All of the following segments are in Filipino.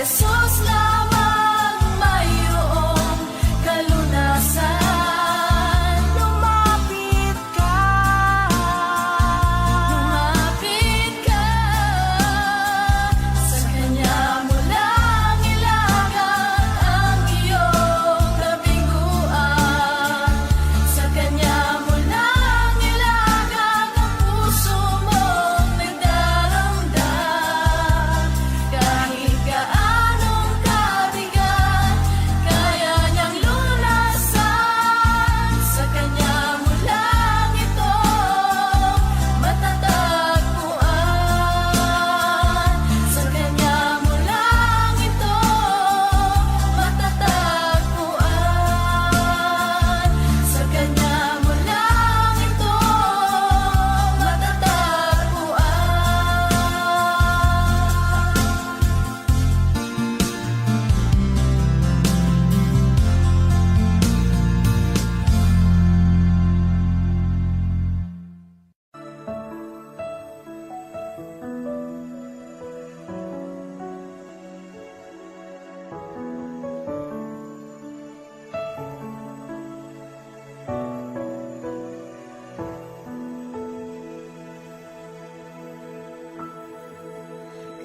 So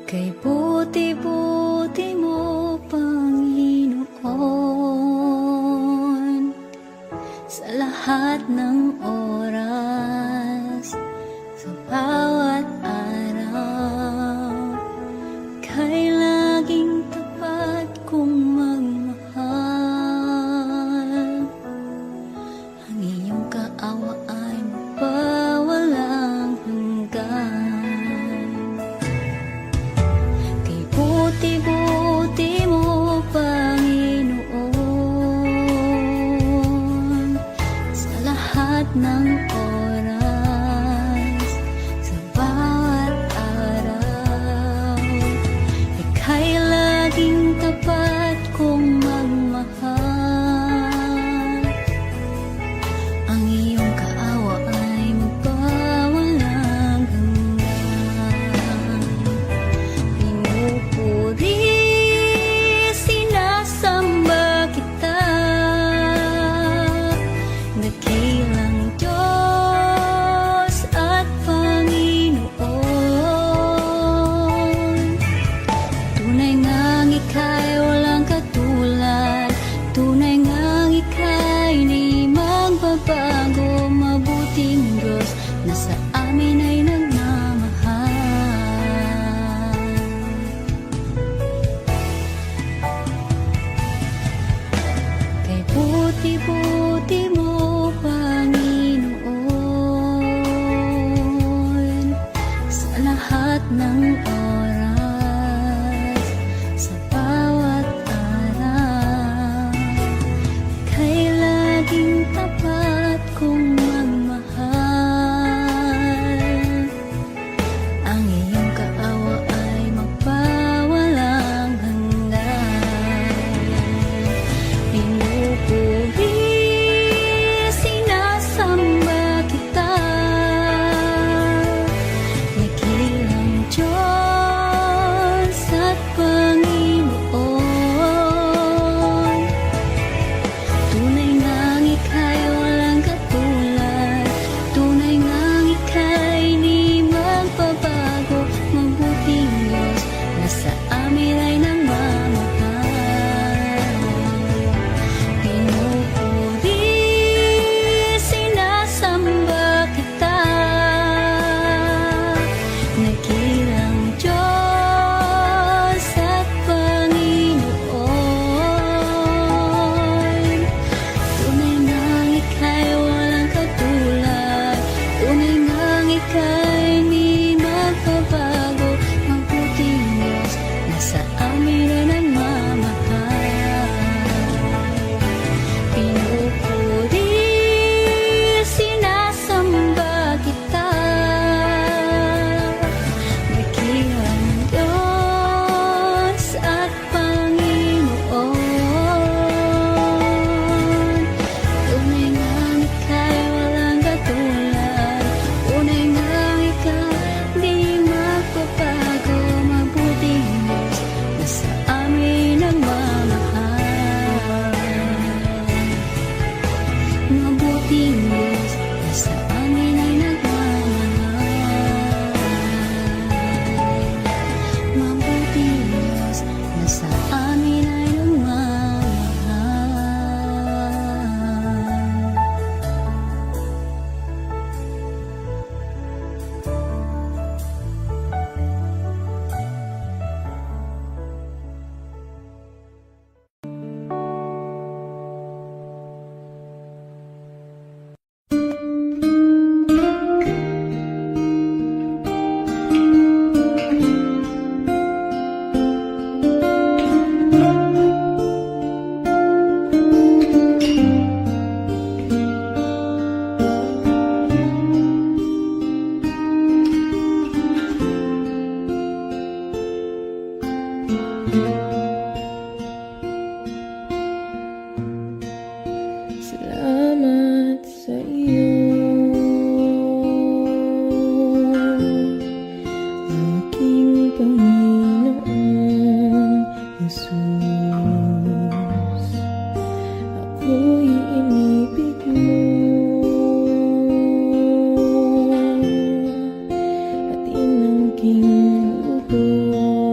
Kay buti-buti mo, Panginoon, sa lahat ng oras, sa bawat araw, kay laging tapat kong magmahal. Ang iyong kaawa ay mapawalang hanggan. Kay buti-buti mo, Panginoon, sa lahat ng oras, sa bawat araw, ika'y laging tapat kong magmahal. Ang iyong kaawa ay magpawalang hanggan. Pinupuri, sinasamba kita, dakilang Diyos at Panginoon. Tunay ngang ika'y walang katulad, tunay ngang ika'y di magbabago. Mabuting Diyos na sa amin ay nagmamahal. Kay buti-buti mo, Panginoon, sa lahat ng oras, sa bawat araw, kay laging tapat kong magmahal. Ang iyong kaawa ay magpawalang hanggan. Pinupuri, sinasamba kita, dakilang Diyos at Panginoon. Tunay ngang ika'y walang katulad, tunay ngang ika'y di magbabago. Mabuting Diyos na sa amin ay nagmamahal. Pinupuri, sinasamba kita, dakilang Diyos at Panginoon. Tunay ngang ika'y walang katulad, tunay ngang ika'y di magbabago. Mabuting Diyos na sa amin ay nagmamahal. Pinupuri, sinasamba kita, dakilang Diyos at Panginoon. Tunay ngang ika'y walang katulad, tunay ngang ika'y di magbabago. Mabuting Diyos na sa amin nagmamahal. Mabuting Diyos na sa amin ay nagmamahal. Mabuting Diyos na sa amin ay nagmamahal. Salamat sa iyo, aking Panginoon Jesus. Ako'y inibig mo at inangking lubos.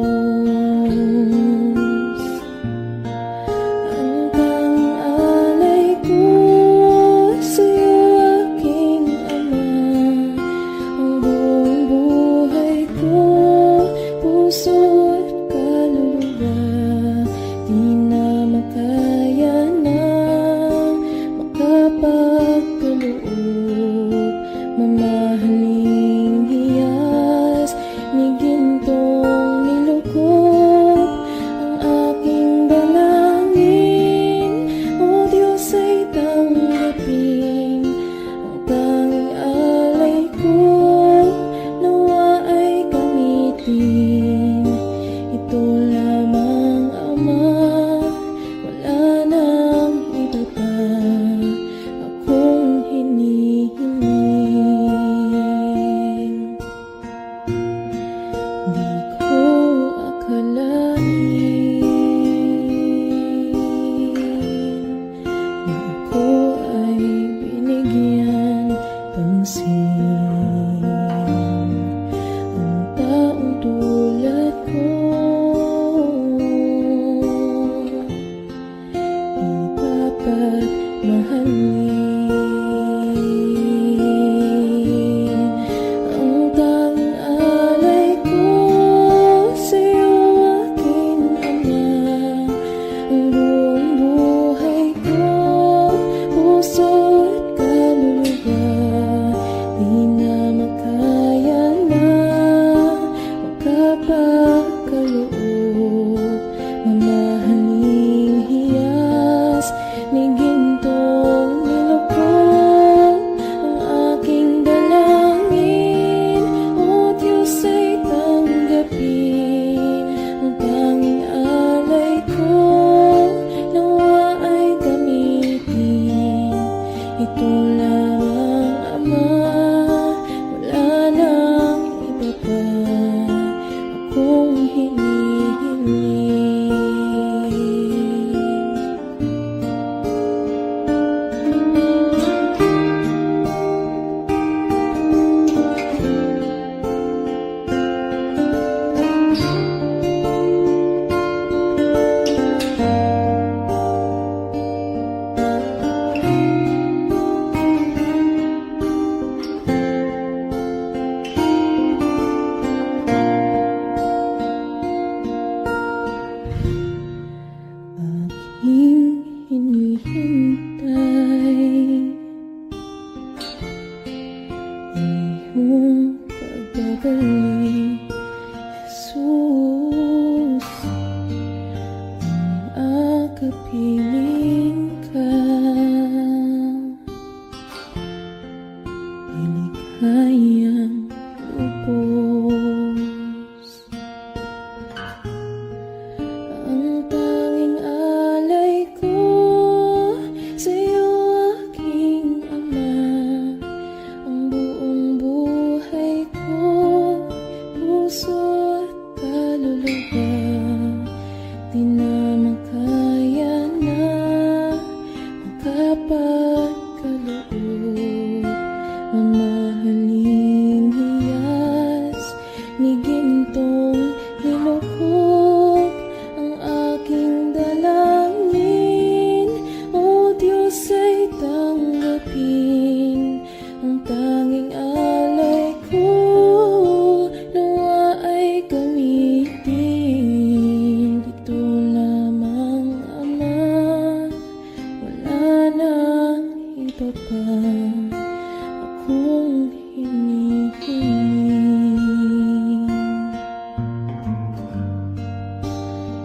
piling ka, iligayang lubos. Ang tanging alay ko sa'yo, aking ama. Ang buong buhay ko, puso at kaluluwa, di na makaya na makapagkaloob. Mamahaling hiyas ni gintong nilukog ang aking dalangin. O Diyos, ay tanggapin ang tanging alay ko, nawa ay gamitin. Ito lamang, Ama, wala nang iba pa akong hinihiling.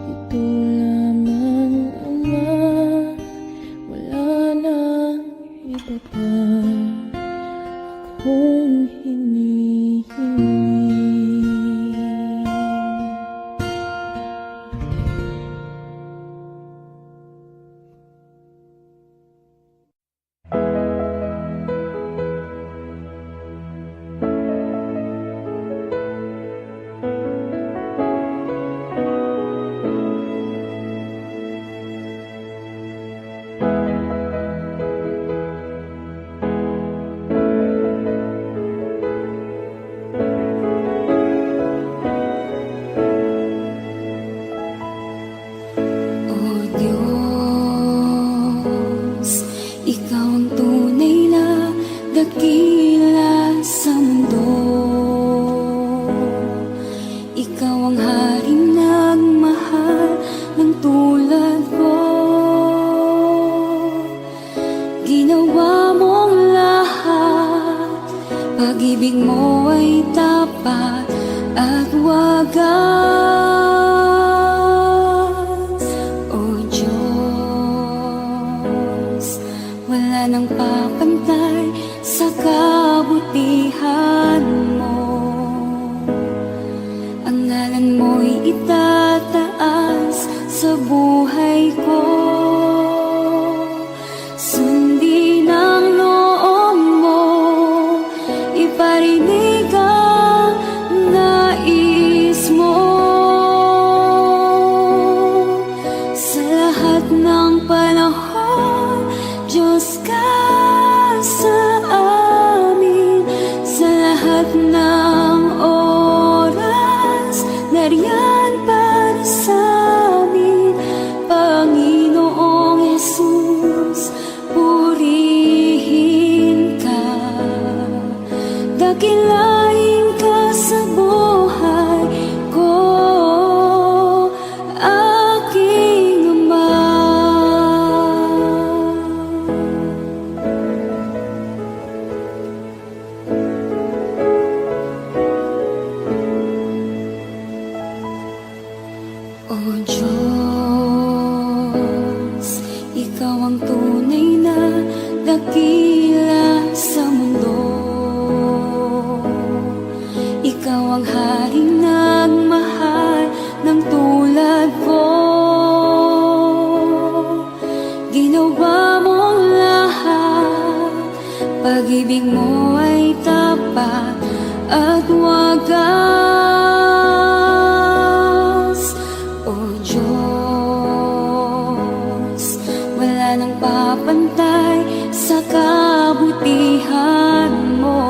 Ito lamang, Ama, wala nang iba pa akong hinihiling. O Diyos, Ikaw ang tunay na dakila sa mundo. Ikaw ang haring nagmahal ng tulad ko. Ginawa mong lahat, pag-ibig mo ay tapat at wagas. O Diyos, wala nang papantay sa kabutihan mo. Ang ngalan mo'y itataas sa buhay ko. Sundin ang loob mo, iparinig ang nais mo. Sa lahat ng panahon, Diyos ka sa amin. Sa lahat ng oras, nariyan para sa amin. Panginoong Jesus, purihin ka, dakilain ka sa buhay ko, aking Ama. O Diyos, Ikaw ang tunay na dakila sa mundo. Ikaw ang haring nagmahal ng tulad ko. Ginawa mong lahat, pag-ibig mo ay tapat at wagas. O Diyos, wala nang papantay sa kabutihan mo.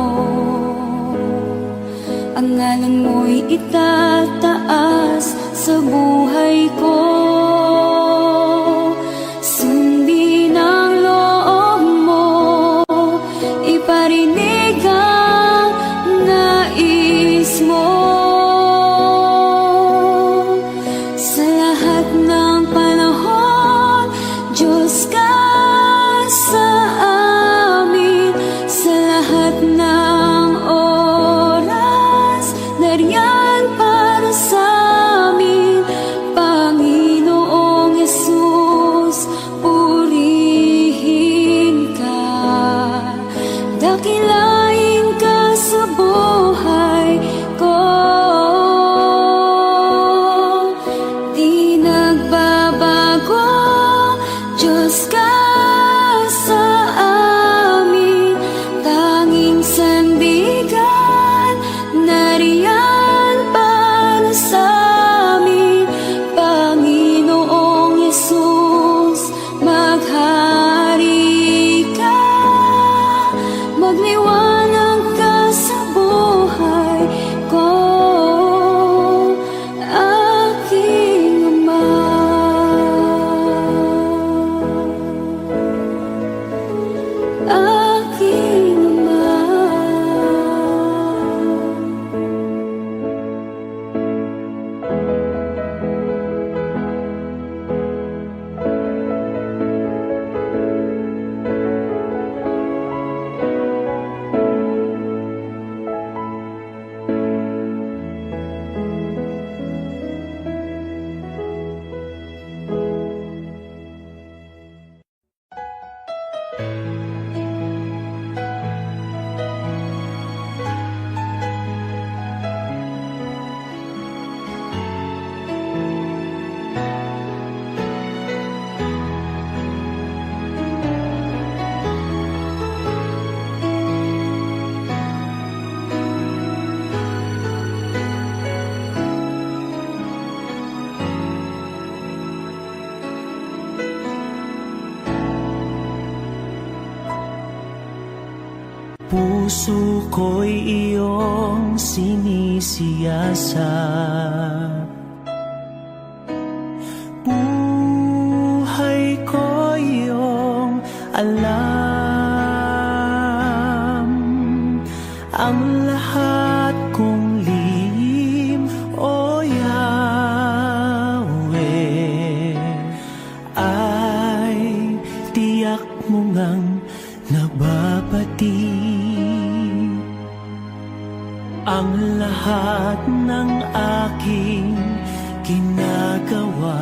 Ang ngalan mo'y itataas sa buhay ko. Sundin ang loob mo, iparinig ang nais mo. Sa lahat ng panahon, Diyos ka sa amin. Sa lahat ng oras, nariyan para sa amin. Puso ko'y iyong sinisiyasat, buhay ko iyong alam. Ang lahat kong lihim, O Yahweh, ay tiyak mo ngang nababati. Ang lahat ng aking ginagawa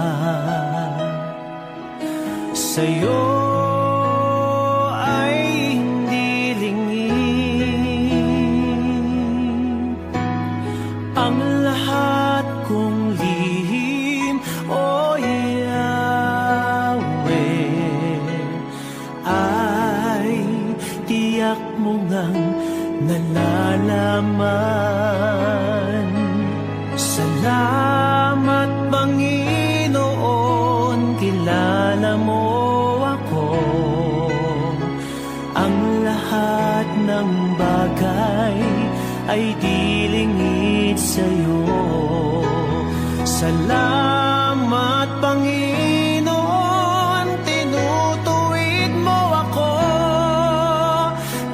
sa'yo ay hindi lingid. Ang lahat kong lihim, O Yahweh, ay tiyak mo ngang nalalaman. Salamat, Panginoon, kilala mo ako. Ang lahat ng bagay ay di lingid sa'yo. Salamat, Panginoon, tinutuwid mo ako.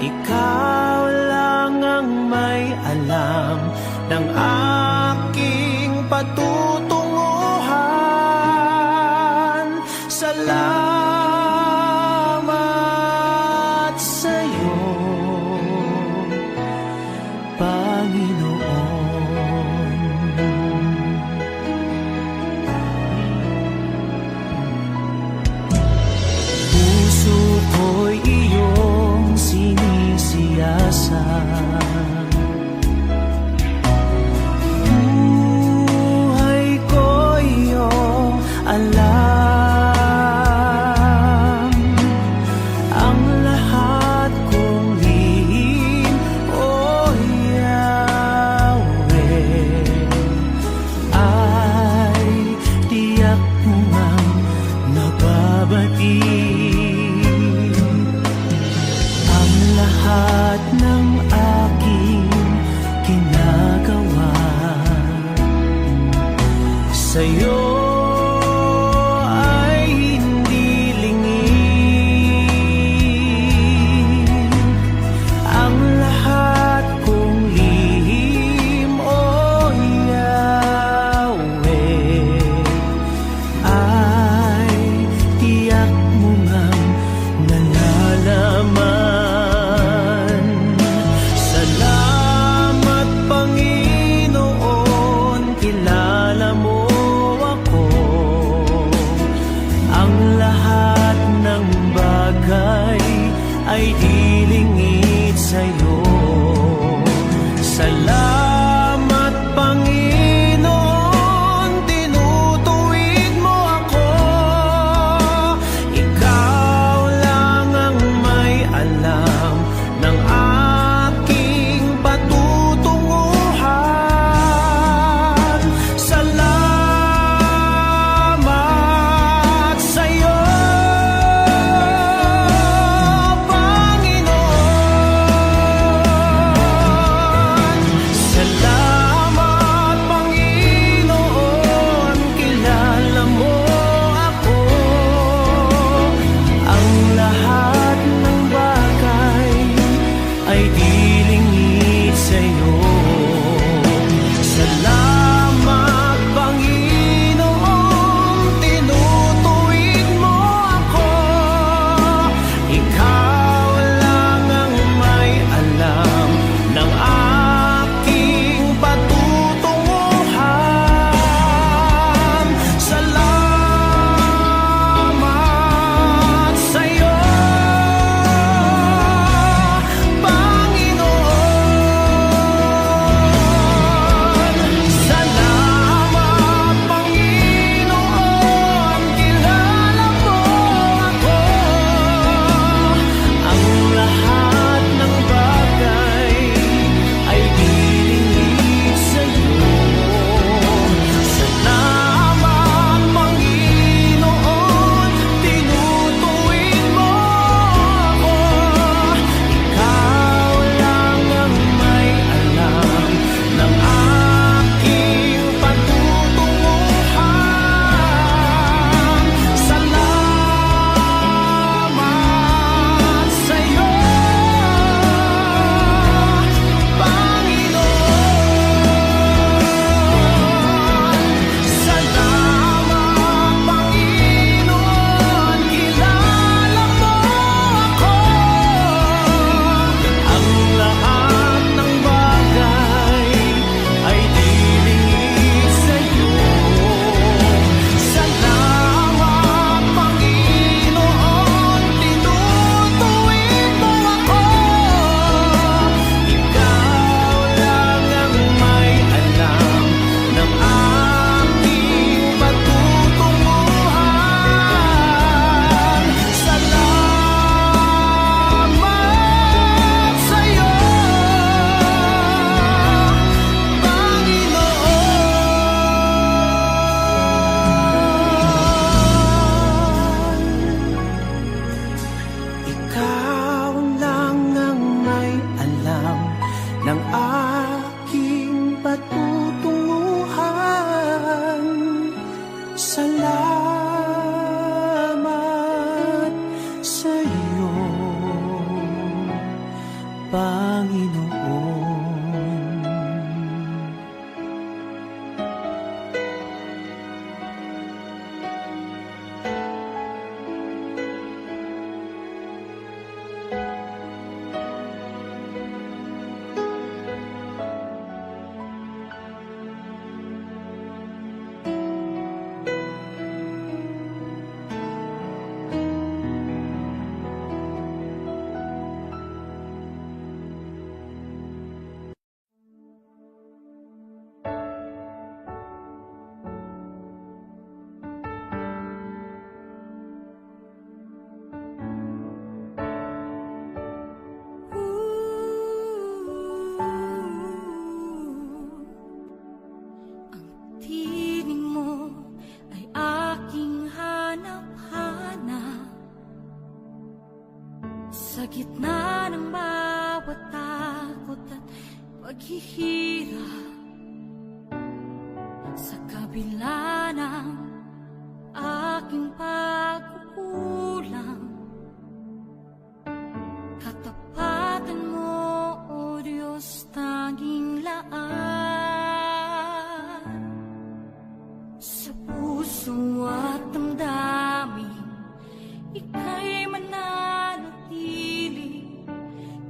Ikaw lang ang may alam ng aking patutunguhan. Salamat sa'yo, Panginoon. Puso ko'y iyong sinisiyasat, buhay ko iyong alam. Ang lahat kong lihim, O Yahweh, ay tiyak mo ngang nababati. Ang lahat ng aking ginagawa sa'yo ay hindi lingid. Ang lahat kong lihim, O Yahweh, ay tiyak mo ngang nalalaman. Salamat, Panginoon, kilala mo Sa gitna ng bawat takot at paghihirap, sa kabila ng aking pagkukulang, katapatan mo, O Diyos, tanging laan. Sa puso at damdamin, ika'y mananatili,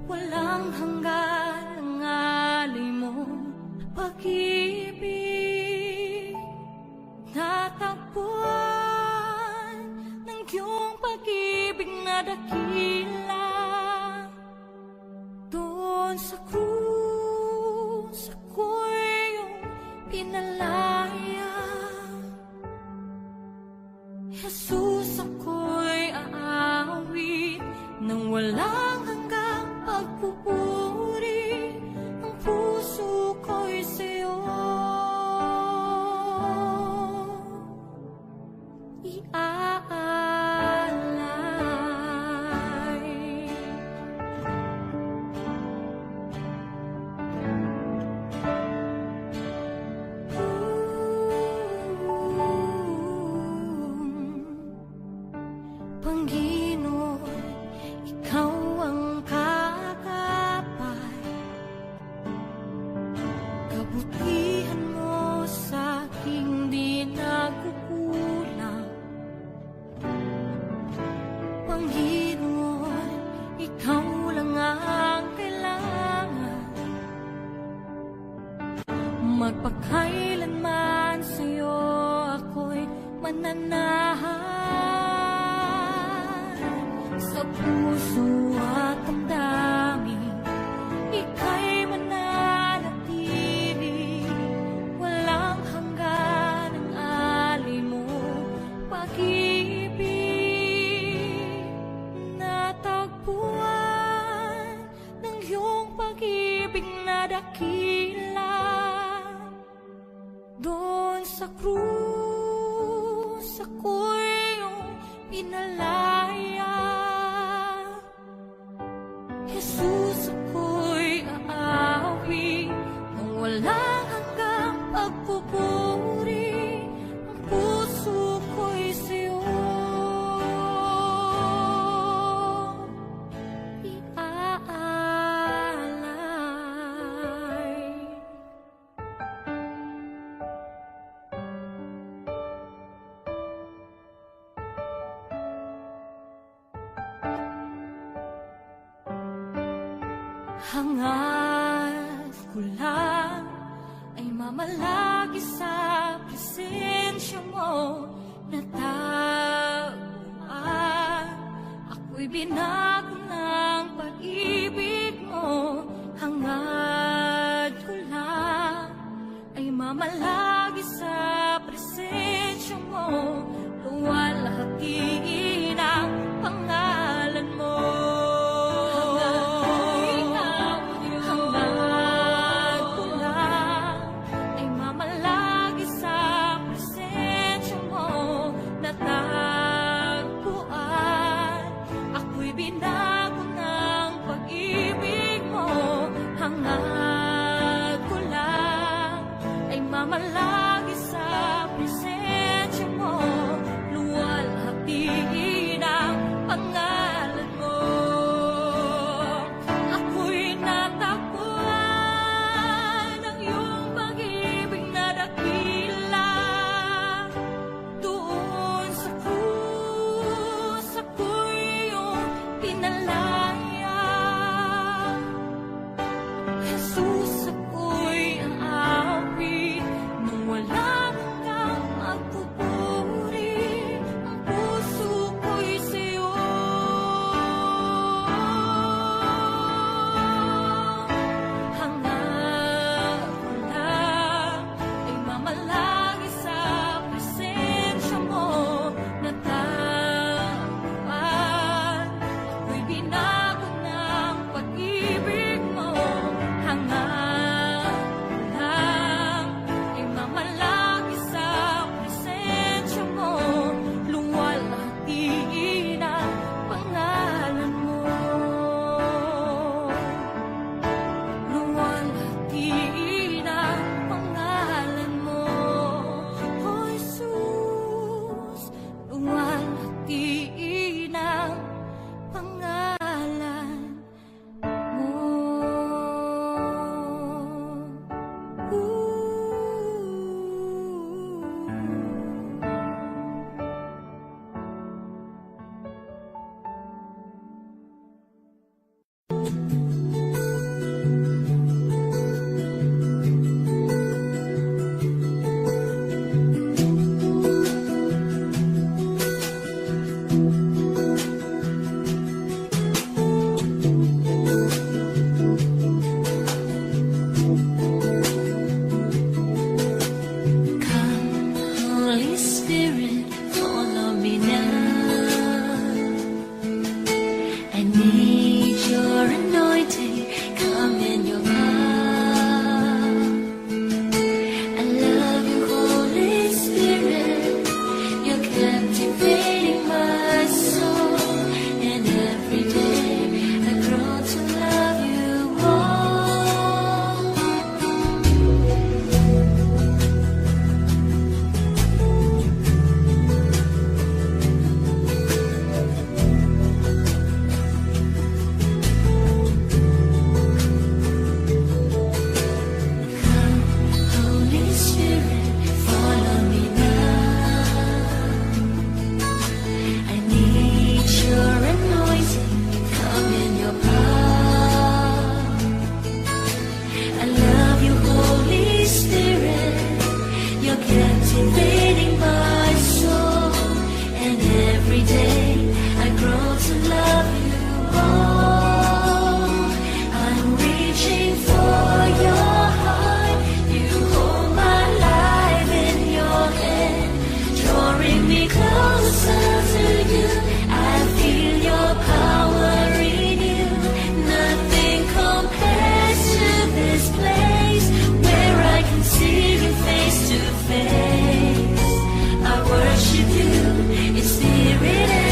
walang hanggan ang alay mo, pag-ibig. Natagpuan ng iyong pag-ibig na dakila, doon sa krus ako'y iyong pinalaya. Jesus, ako'y aawit nang walang hanggang pagpupuri. Ang puso ko'y sa'yo iaalay. Panginoon, ikaw ang kakapal, kabutihan mo sa aking di nagkukulang. Panginoon, ikaw lang ang kailangan, magpakailanman sa'yo ako'y mananahan. Sa puso at damdamin, ika'y mananatili, walang hanggan ang alay mo, pag-ibig. Natagpuan ng iyong pag-ibig na dakila, doon sa krus ako'y iyong pinalaya. Jesus, ako'y aawi nang walang hanggang pagpupuri. Ang puso ko'y sa'yo iaalay. Hangad ko lang ay mamalagi sa presensya mo, natagpuan ako'y binago ng pag-ibig mo. Hangad ko lang ay mamalagi sa presensya mo, luwalhatiin ang pangalan mo. Binago ng pag-ibig mo, hangad ko lang ay mamalagi sa presensya mo, bigtiin ang pangalan mo. Come, Holy Spirit, follow me now. I need your anointing, come in your power. I love you, Holy Spirit, you're captivating my soul. And every day I grow to love you more. Holy Spirit, follow me now. I need your anointing, come in your power. I love you, Holy Spirit, you're captivating my soul. And every day I grow to love you more. I'm reaching for your heart, you hold my life in your hand, drawing me closer to you. I feel your power in you. Nothing compares to this place where I can see you face to face. I worship you in spirit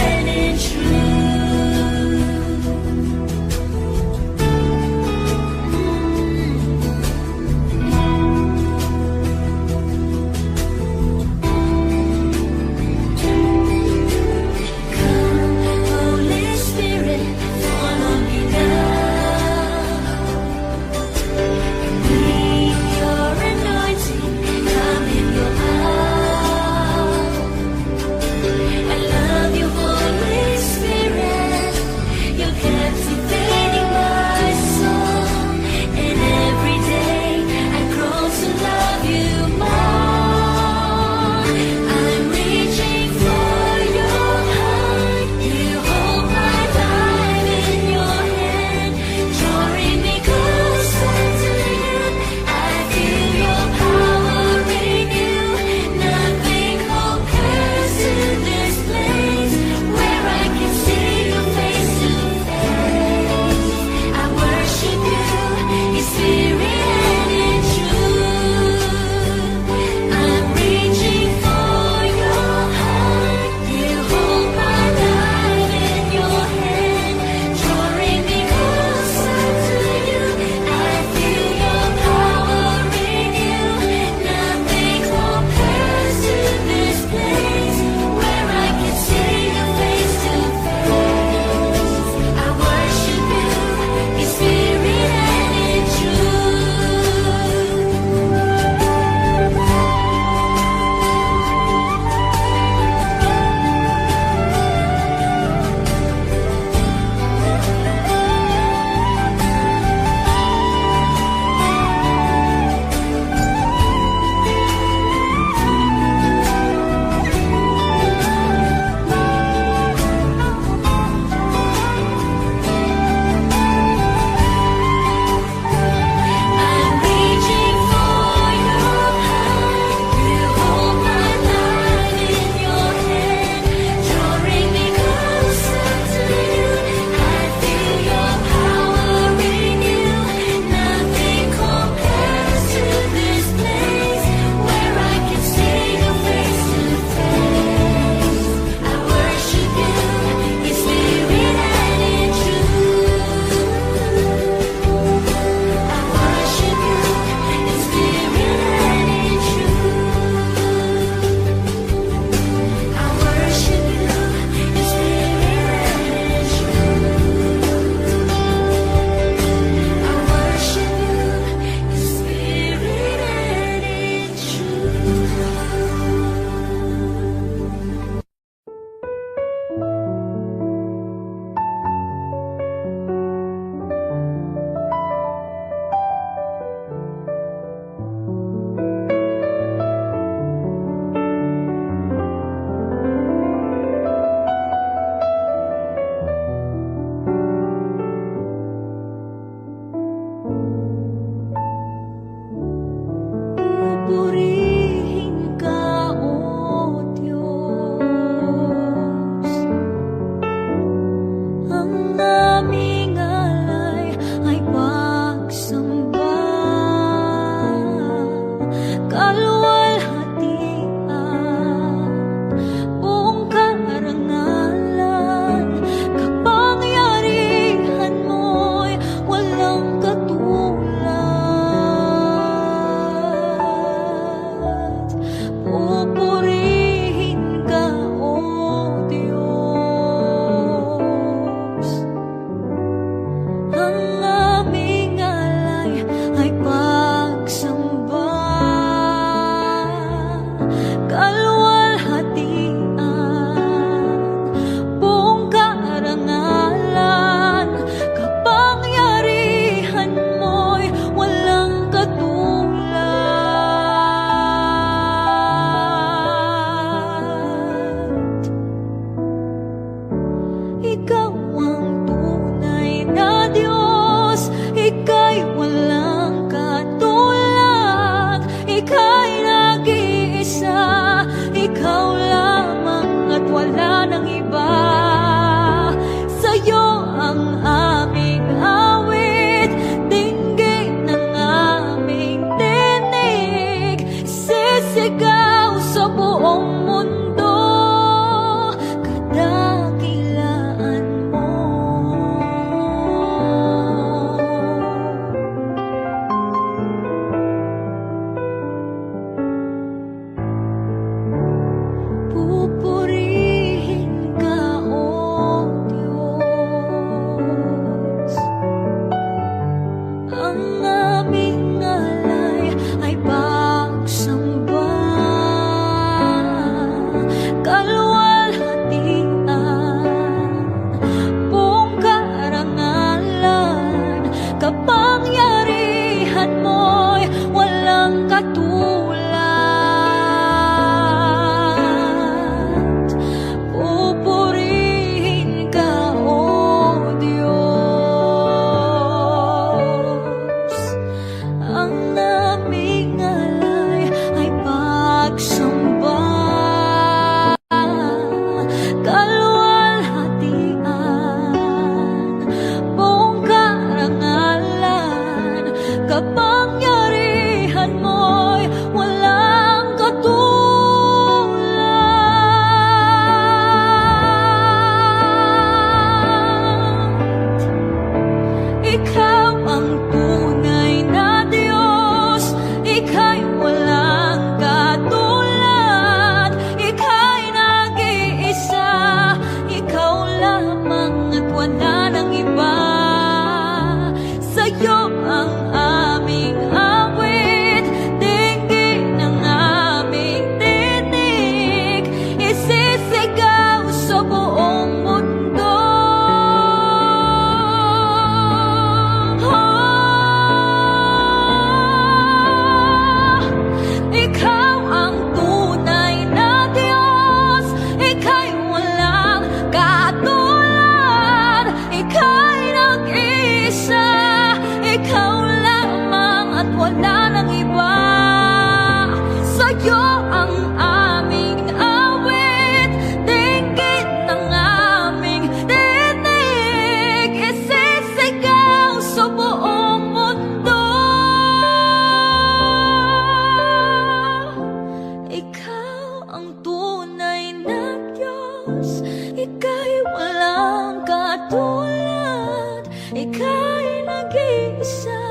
ika'y walang katulad. Ika'y nag-iisa,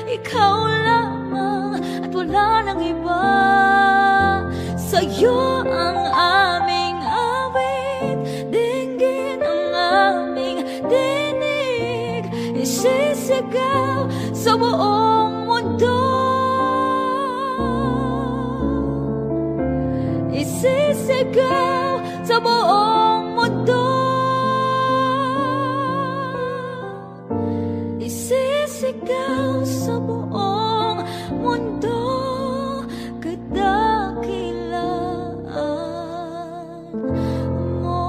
ikaw lamang at wala nang iba. Sa'yo ang aming awit, dinggin ang aming dinig, isisigaw sa buong mundo, isisigaw sa buong mundo, isisigaw sa buong mundo, kadakilaan mo.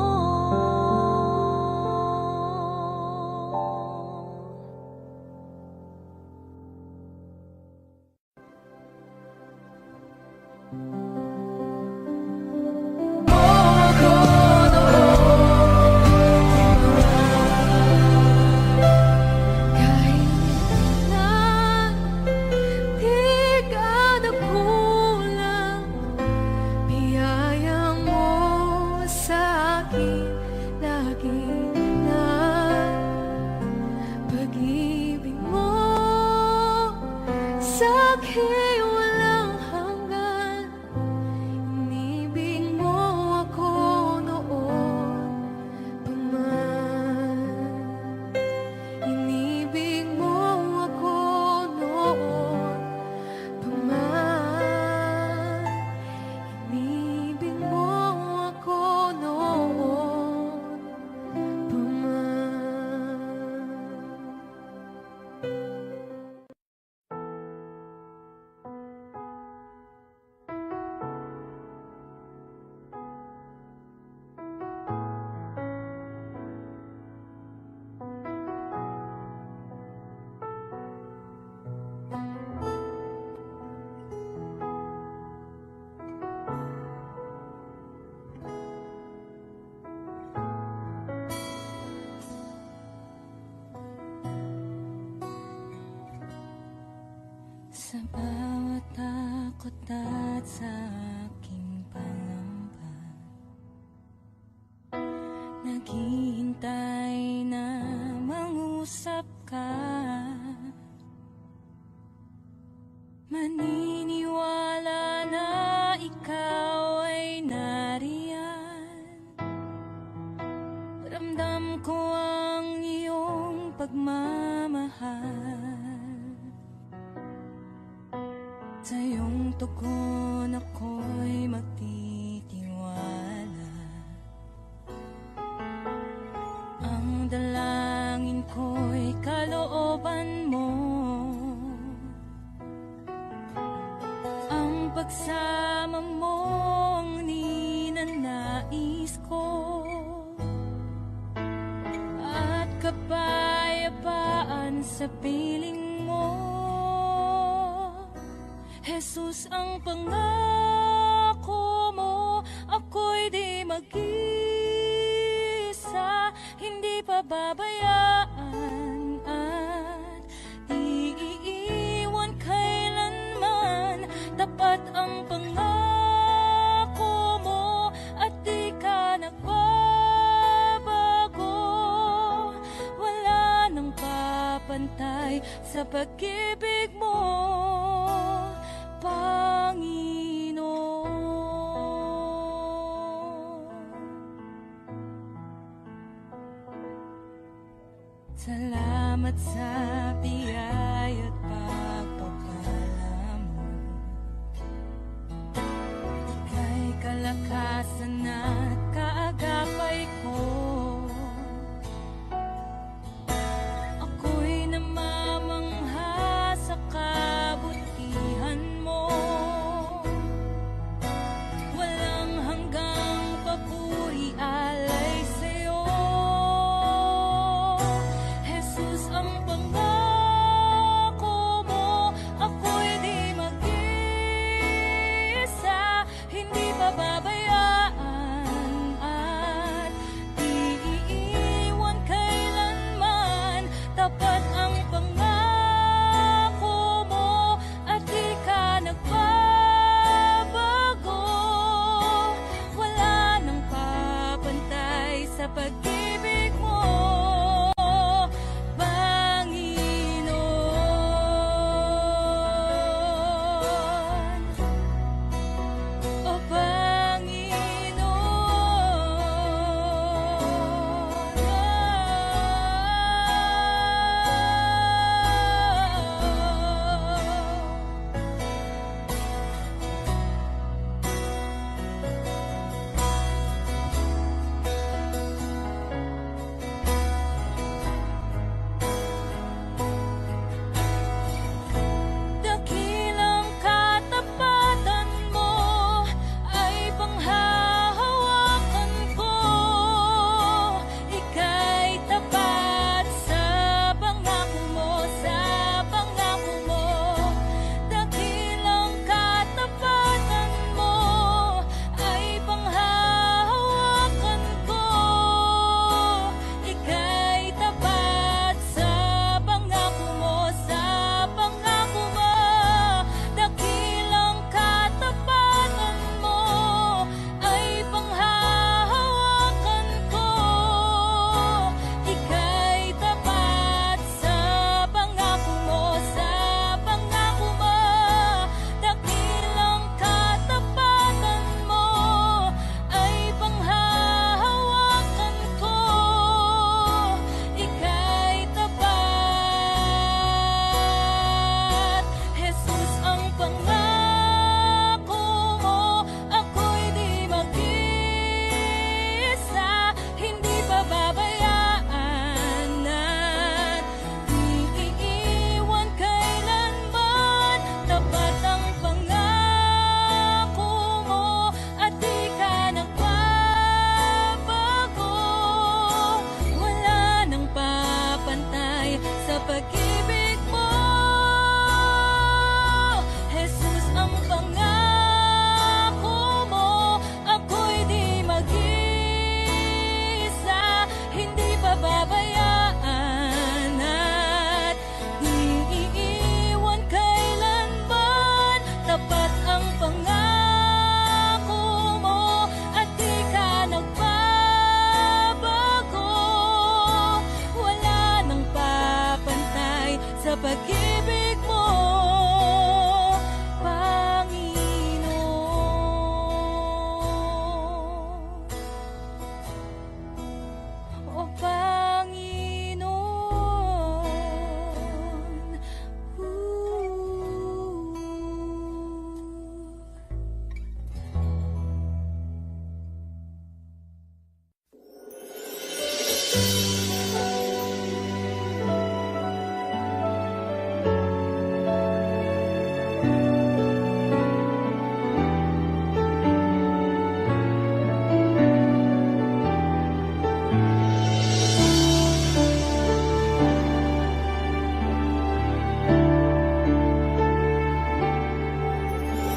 Sa'kin walang hanggan, inibig mo ako noon pa man. Inibig mo ako noon pa man. Inibig mo ako noon pa man. Sa bawat takot at sa aking pangamba, naghihintay na mangusap ka. Maniniwala na ikaw ay nariyan. Ramdam ko ang iyong pagmamahal. Sa iyong tugon ako'y magtitiwala. Ang dalangin ko'y kalooban mo. Ang pagsama mo ang ninanais ko. At kapayapaan sa piling mo. Jesus, ang pangako mo, ako'y di mag-isa, hindi pababayaan at di iiwan kailanman. Tapat ang pangako mo at di ka nagbabago. Wala nang papantay sa pag-ibig mo, Panginoon. Salamat sa biyaya at pagpapala mo. Ika'y kalakasan at kaagapay ko. Ako'y namamangha sa kabutihan mo. Walang hanggang papuri alay sa'yo. Jesus, ang pangako mo, sa pag-ibig mo, Panginoon. O dakilang katapatan mo ay panghahawakan ko. Ika'y tapat sa pangako mo, sa pangako mo. Dakilang katapatan mo ay panghahawakan ko. Ika'y tapat sa pangako mo, sa pangako mo. Dakilang katapatan mo ay panghahawakan ko. Ika'y tapat sa pangako mo, sa pangako mo. Dakilang katapatan mo ay panghahawakan ko. Ika'y tapat. Jesus, ang pangako mo, ako'y di mag-isa, hindi pababayaan at di iiwan kailanman. Tapat ang pangako mo at di ka nagbabago. Wala nang papantay sa pag-ibig mo. Jesus, ang pangako mo, ako'y di mag-isa, hindi pababayaan at di iiwan kailanman. Tapat ang pangako mo at di ka nagbabago. Wala nang papantay sa pag-ibig mo, Panginoon. O Panginoon.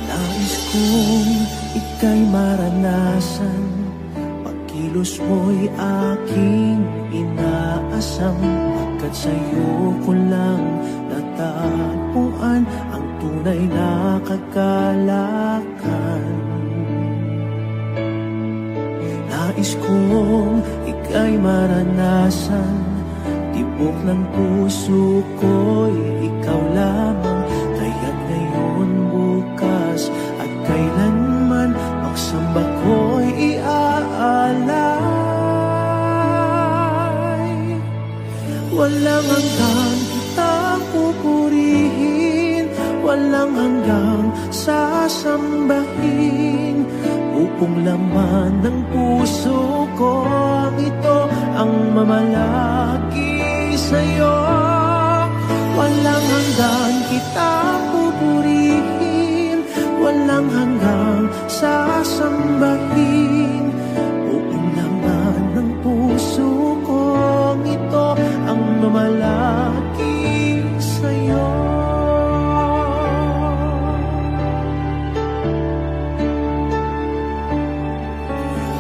Nais kong ika'y maranasan, pagkilos mo'y aking inaasam. Pagkat sa'yo ko lang natagpuan ang tunay na kagalakan. Nais kong ika'y maranasan, tibok ng puso ko'y ikaw lamang. Kaya't ngayon, bukas at kailanman, pagsamba ko'y iaalay. Walang hanggang kitang pupurihin, walang hanggang sasambahin. Upong laman ng puso ko ito ang mamalagi sa'yo. Walang hanggang kitang pupurihin, walang hanggang sasambahin. Upong laman ng puso ko ito ang mamalagi sa'yo.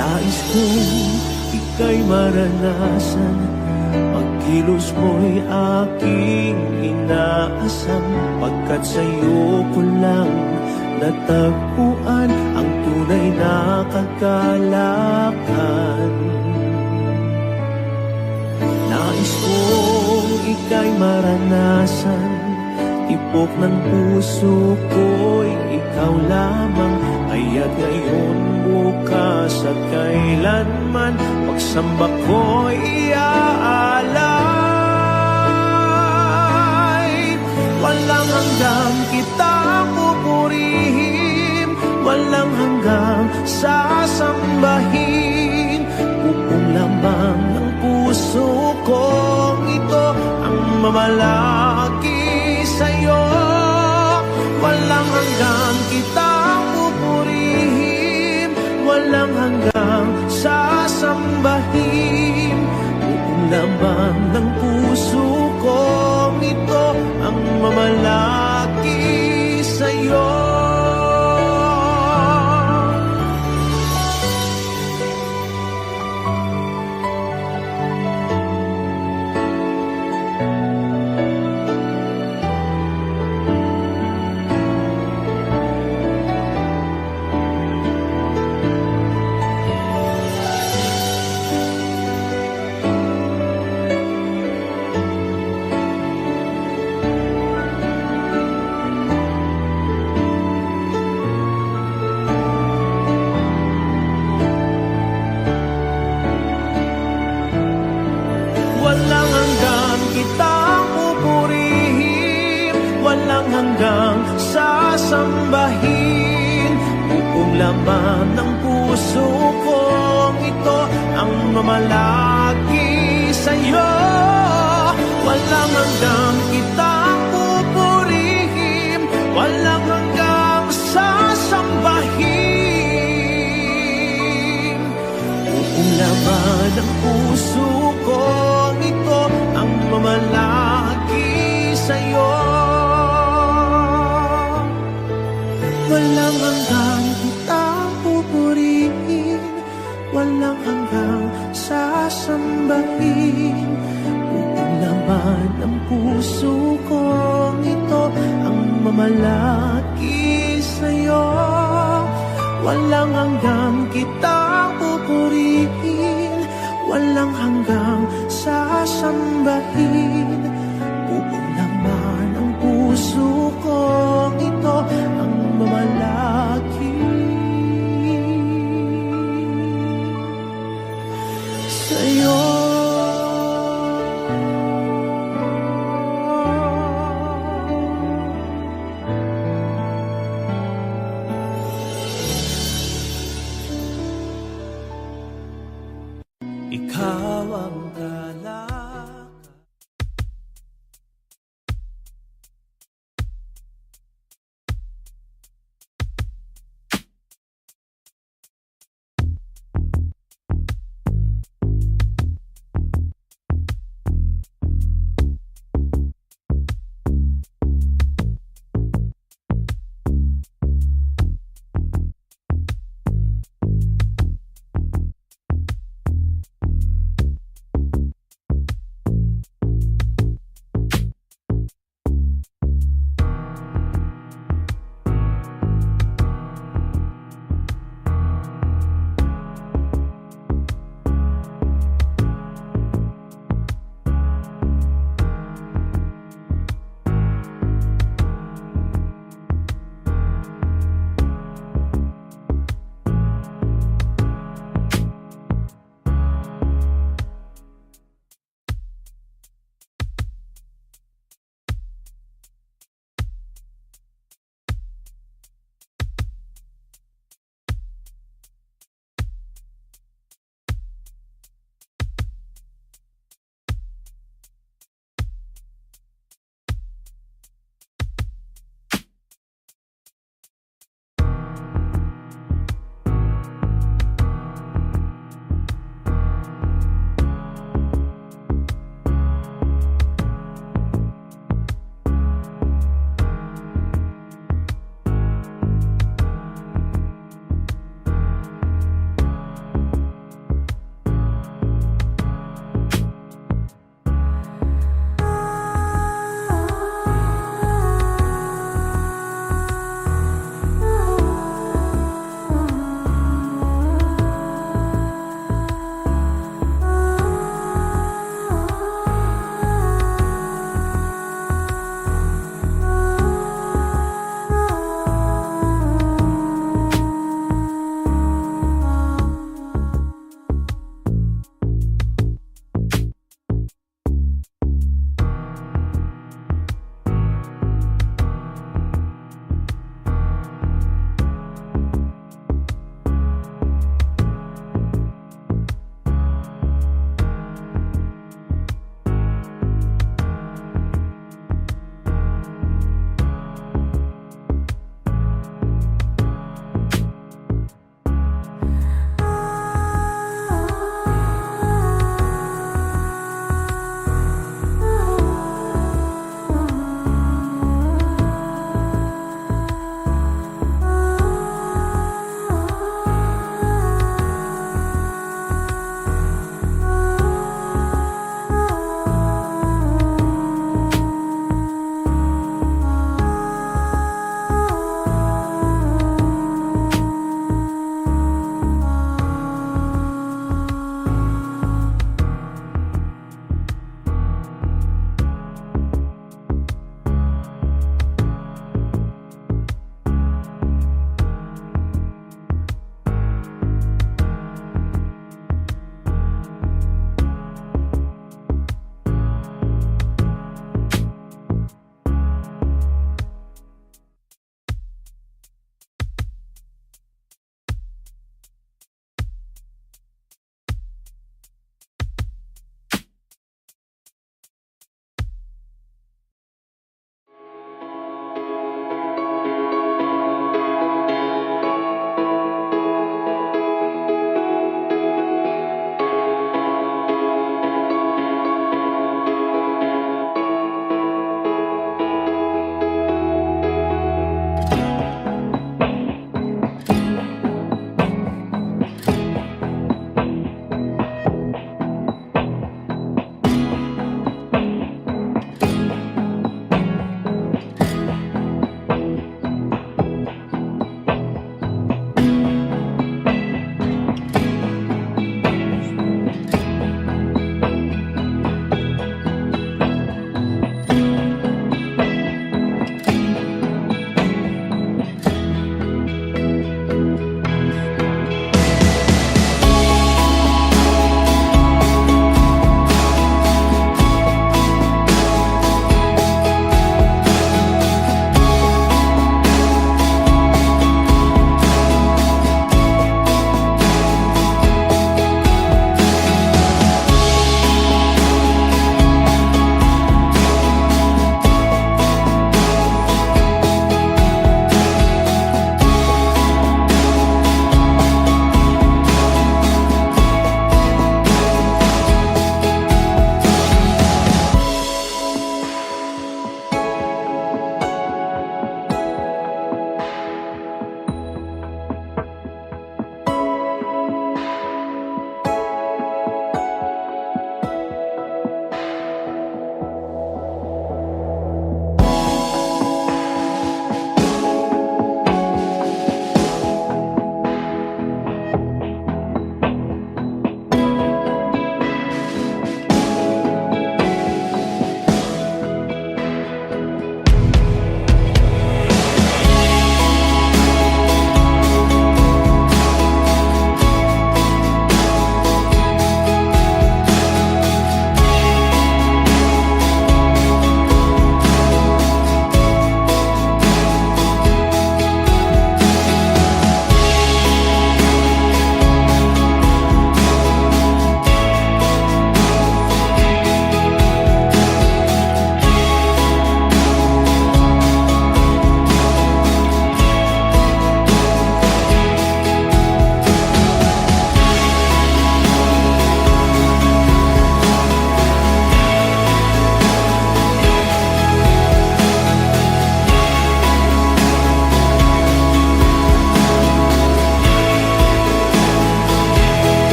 Nais kong ika'y maranasan, pagkilos mo'y aking inaasam. Pagkat sa'yo ko lang natagpuan ang tunay na kagalakan. maranasan. Tibok ng puso ko'y ikaw lamang. Kaya't ngayon, bukas at kailanman, pagsamba ko'y iaalay. Walang hanggang kitang pupurihin, walang hanggang sasambahin. Buong laman ng puso kong ito ang mamalaki sa'yo. Walang hanggang kitang pupurihin, walang hanggang sasambahin. Buong laman ng puso kong ito ang mamalaki sa'yo. Walang hanggang kitang pupurihin, walang hanggang sasambahin. Buong laman ng puso kong ito ang mamalaki sa'yo. Walang hanggang kitang pupurihin, walang hanggang sasambahin. Buong laman ng puso kong ito ang mamalaki sa'yo. Walang hanggang kitang pupurihin, walang hanggang sasambahin. Buong laman ng puso kong ito ang mamalaki sa'yo. Walang hanggang kitang pupurihin, walang hanggang sasambahin. Buong laman ng puso kong ito ang mamalaki sa'yo. Ikaw ang